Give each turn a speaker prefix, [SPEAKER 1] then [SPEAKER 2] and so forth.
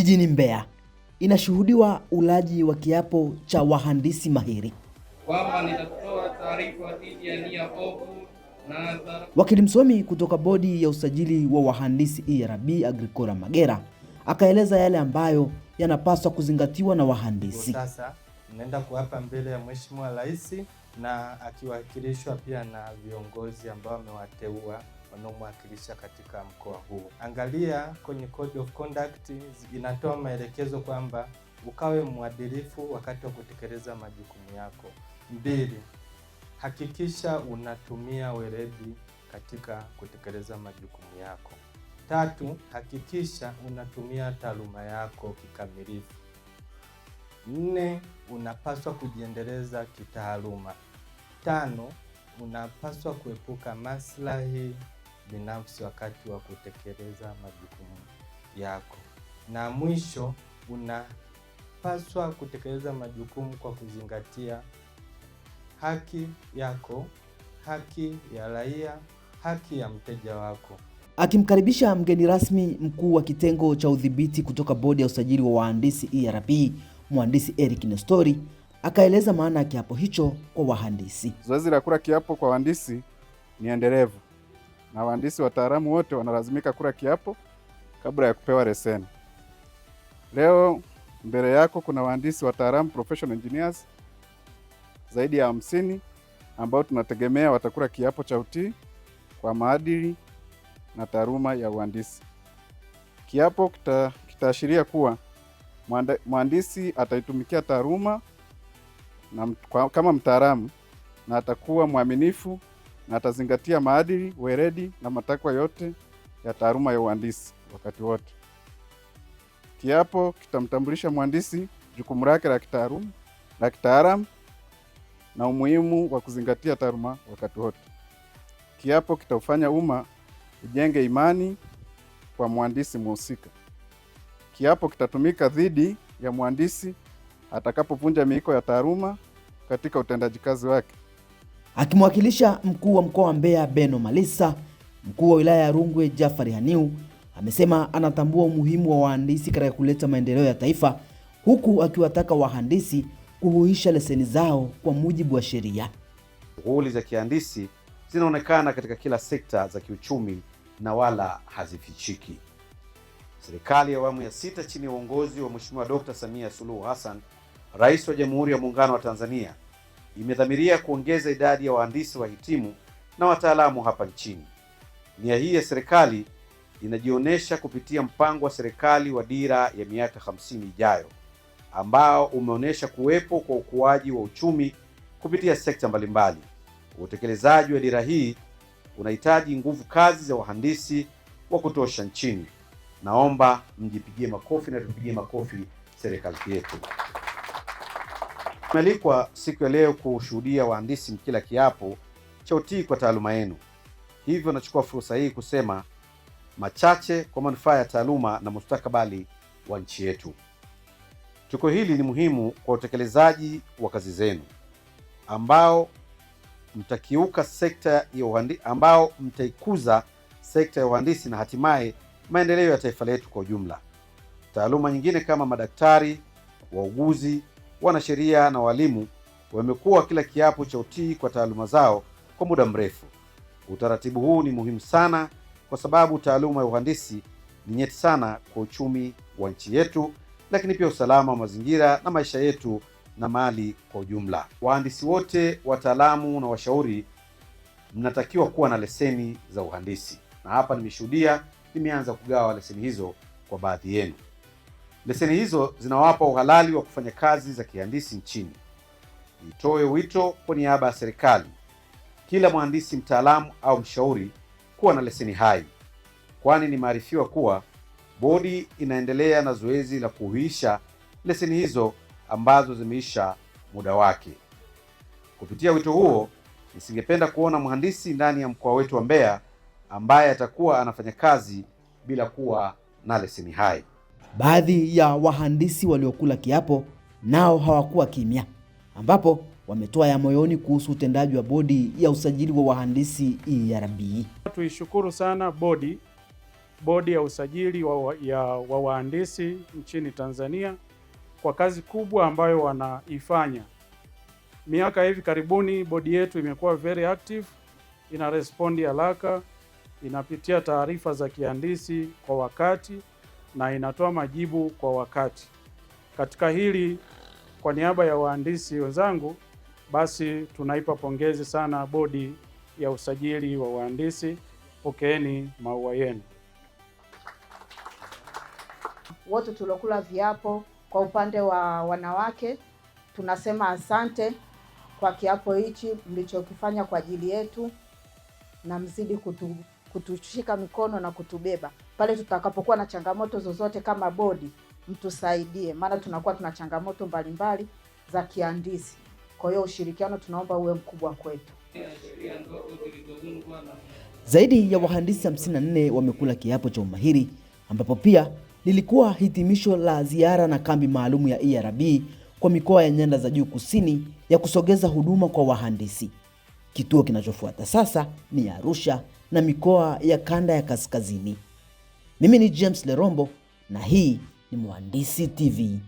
[SPEAKER 1] Jijini Mbeya inashuhudiwa ulaji wa kiapo cha wahandisi mahiri.
[SPEAKER 2] Kwamba nitatoa taarifa dhidi ya nia ovu na
[SPEAKER 1] wakili msomi kutoka bodi ya usajili wa wahandisi ERB Agricora Magera akaeleza yale ambayo yanapaswa kuzingatiwa na wahandisi.
[SPEAKER 3] Sasa naenda kuapa mbele ya Mheshimiwa Rais na akiwakilishwa pia na viongozi ambao wamewateua wanaomwakilisha katika mkoa huu. Angalia kwenye Code of Conduct inatoa maelekezo kwamba ukawe mwadilifu wakati wa kutekeleza majukumu yako. 2, hakikisha unatumia weledi katika kutekeleza majukumu yako. 3, hakikisha unatumia taaluma yako kikamilifu. 4, unapaswa kujiendeleza kitaaluma. 5, unapaswa kuepuka maslahi binafsi wakati wa kutekeleza majukumu yako. Na mwisho, unapaswa kutekeleza majukumu kwa kuzingatia haki yako, haki ya raia, haki ya mteja wako.
[SPEAKER 1] Akimkaribisha mgeni rasmi mkuu wa kitengo cha udhibiti kutoka bodi ya usajili wa wahandisi ERB, mhandisi Eric Nestori, akaeleza maana ya kiapo hicho kwa wahandisi.
[SPEAKER 4] Zoezi la kula kiapo kwa wahandisi ni endelevu, na wahandisi wataalamu wote wanalazimika kula kiapo kabla ya kupewa leseni. Leo mbele yako kuna wahandisi wataalamu professional engineers zaidi ya 50 ambao tunategemea watakula kiapo cha utii kwa maadili na taaluma ya uhandisi. Kiapo kitaashiria kuwa mhandisi ataitumikia taaluma kama mtaalamu na atakuwa mwaminifu na atazingatia maadili, weledi na matakwa yote ya taaluma ya uhandisi wakati wote. Kiapo kitamtambulisha mhandisi jukumu lake la kitaaluma, la kitaalamu na umuhimu wa kuzingatia taaluma wakati wote. Kiapo kitaufanya umma ujenge imani kwa mhandisi mhusika. Kiapo kitatumika dhidi ya mhandisi atakapovunja miiko ya taaluma katika utendaji kazi wake.
[SPEAKER 1] Akimwakilisha mkuu wa mkoa wa Mbeya Beno Malisa, mkuu wa wilaya ya Rungwe Jafari Haniu amesema anatambua umuhimu wa wahandisi katika kuleta maendeleo ya taifa, huku akiwataka wahandisi kuhuisha leseni zao kwa mujibu wa sheria.
[SPEAKER 5] Shughuli za kihandisi zinaonekana katika kila sekta za kiuchumi na wala hazifichiki. Serikali ya awamu ya 6 chini ya uongozi wa Mheshimiwa Dr. Samia Suluhu Hassan, Rais wa Jamhuri ya Muungano wa Tanzania, imedhamiria kuongeza idadi ya wahandisi wahitimu na wataalamu hapa nchini. Nia hii ya serikali inajionyesha kupitia mpango wa serikali wa dira ya miaka 50 ijayo, ambao umeonyesha kuwepo kwa ukuaji wa uchumi kupitia sekta mbalimbali. Utekelezaji wa dira hii unahitaji nguvu kazi za wahandisi wa kutosha nchini. Naomba mjipigie makofi na tupigie makofi serikali yetu. Tumealikwa siku ya leo kushuhudia wahandisi mkila kiapo cha utii kwa taaluma yenu. Hivyo nachukua fursa hii kusema machache kwa manufaa ya taaluma na mustakabali wa nchi yetu. Tukio hili ni muhimu kwa utekelezaji wa kazi zenu ambao mtakiuka sekta ya uhandisi, ambao mtaikuza sekta ya uhandisi na hatimaye maendeleo ya taifa letu kwa ujumla. Taaluma nyingine kama madaktari, wauguzi, wanasheria na walimu wamekuwa kila kiapo cha utii kwa taaluma zao kwa muda mrefu. Utaratibu huu ni muhimu sana kwa sababu taaluma ya uhandisi ni nyeti sana kwa uchumi wa nchi yetu, lakini pia usalama wa mazingira na maisha yetu na mali kwa ujumla. Wahandisi wote, wataalamu na washauri mnatakiwa kuwa na leseni za uhandisi. Na hapa nimeshuhudia nimeanza kugawa leseni hizo kwa baadhi yenu. Leseni hizo zinawapa uhalali wa kufanya kazi za kihandisi nchini. Nitoe wito kwa niaba ya serikali, kila mhandisi mtaalamu au mshauri kuwa na leseni hai, kwani nimearifiwa kuwa bodi inaendelea na zoezi la kuhuisha leseni hizo ambazo zimeisha muda wake. Kupitia wito huo, nisingependa kuona mhandisi ndani ya mkoa wetu wa Mbeya ambaye atakuwa anafanya kazi bila kuwa na leseni hai.
[SPEAKER 1] Baadhi ya wahandisi waliokula kiapo nao hawakuwa kimya, ambapo wametoa ya moyoni kuhusu utendaji wa bodi ya usajili wa wahandisi ERB.
[SPEAKER 6] Tuishukuru sana bodi Bodi ya Usajili wa Wahandisi nchini Tanzania kwa kazi kubwa ambayo wanaifanya. Miaka hivi karibuni bodi yetu imekuwa very active, ina respondi haraka, inapitia taarifa za kihandisi kwa wakati na inatoa majibu kwa wakati. Katika hili, kwa niaba ya wahandisi wenzangu, basi tunaipa pongezi sana Bodi ya Usajili wa Wahandisi. Pokeeni maua yenu.
[SPEAKER 7] Wote tuliokula viapo, kwa upande wa wanawake tunasema asante kwa kiapo hichi mlichokifanya kwa ajili yetu, na mzidi kutushika mikono na kutubeba pale tutakapokuwa na changamoto zozote. Kama bodi mtusaidie, maana tunakuwa tuna changamoto mbalimbali za kihandisi. Kwa hiyo ushirikiano tunaomba uwe mkubwa kwetu.
[SPEAKER 1] Zaidi ya wahandisi 54 wamekula kiapo cha umahiri, ambapo pia lilikuwa hitimisho la ziara na kambi maalum ya ERB kwa mikoa ya Nyanda za Juu Kusini ya kusogeza huduma kwa wahandisi. Kituo kinachofuata sasa ni Arusha na mikoa ya Kanda ya Kaskazini. Mimi ni James Lerombo na hii ni Mhandisi TV.